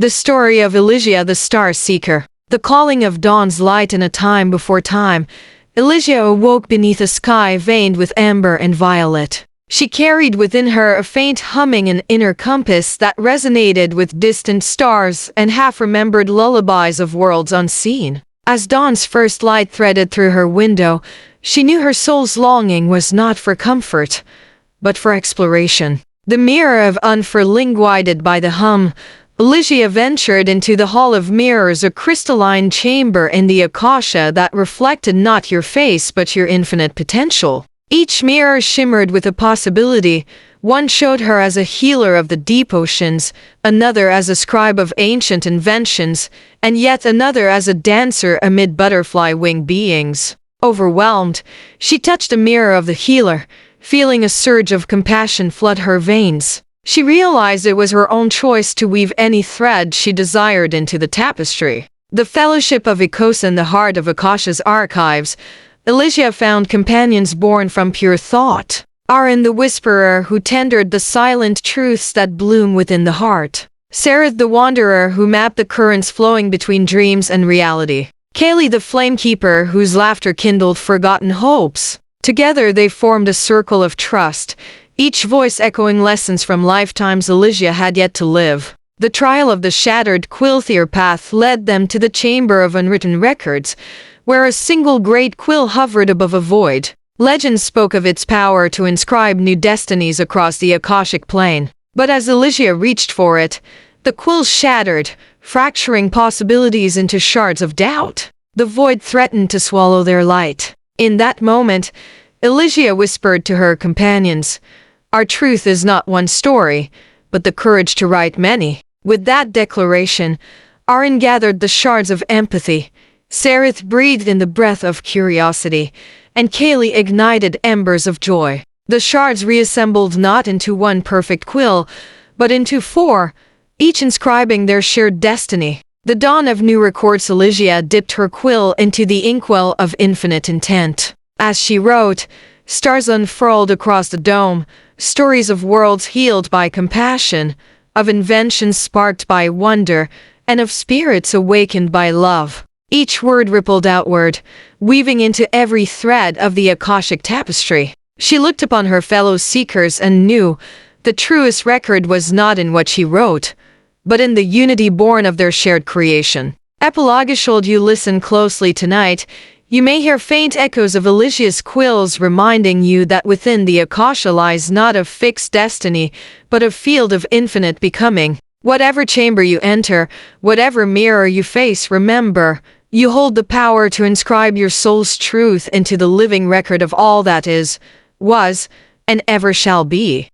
The story of Elysia the Star Seeker. The calling of dawn's light in a time before time, Elysia awoke beneath a sky veined with amber and violet. She carried within her a faint humming an inner compass that resonated with distant stars and half-remembered lullabies of worlds unseen. As dawn's first light threaded through her window, she knew her soul's longing was not for comfort, but for exploration. The mirror of unfurling guided by the hum, Elysia ventured into the Hall of Mirrors, a crystalline chamber in the Akasha that reflected not your face but your infinite potential. Each mirror shimmered with a possibility. One showed her as a healer of the deep oceans, another as a scribe of ancient inventions, and yet another as a dancer amid butterfly-winged beings. Overwhelmed, she touched the mirror of the healer, feeling a surge of compassion flood her veins. She realized it was her own choice to weave any thread she desired into the tapestry. The Fellowship of Ecos in the heart of Akasha's archives, Elysia found companions born from pure thought. Arin the Whisperer, who tendered the silent truths that bloom within the heart. Sereth the Wanderer, who mapped the currents flowing between dreams and reality. Kaylee the Flamekeeper, whose laughter kindled forgotten hopes. Together they formed a circle of trust, each voice echoing lessons from lifetimes Elysia had yet to live. The trial of the shattered Quilthier path led them to the Chamber of Unwritten Records, where a single great quill hovered above a void. Legends spoke of its power to inscribe new destinies across the Akashic plane. But as Elysia reached for it, the quill shattered, fracturing possibilities into shards of doubt. The void threatened to swallow their light. In that moment, Elysia whispered to her companions, "Our truth is not one story, but the courage to write many." With that declaration, Arin gathered the shards of empathy, Sereth breathed in the breath of curiosity, and Kaylee ignited embers of joy. The shards reassembled not into one perfect quill, but into four, each inscribing their shared destiny. The dawn of new records. Elysia dipped her quill into the inkwell of infinite intent. As she wrote, stars unfurled across the dome, stories of worlds healed by compassion, of inventions sparked by wonder, and of spirits awakened by love. Each word rippled outward, weaving into every thread of the Akashic tapestry. She looked upon her fellow seekers and knew the truest record was not in what she wrote, but in the unity born of their shared creation. Epilogue. Should you listen closely tonight, you may hear faint echoes of Elysia's quills reminding you that within the Akasha lies not a fixed destiny, but a field of infinite becoming. Whatever chamber you enter, whatever mirror you face, remember, you hold the power to inscribe your soul's truth into the living record of all that is, was, and ever shall be.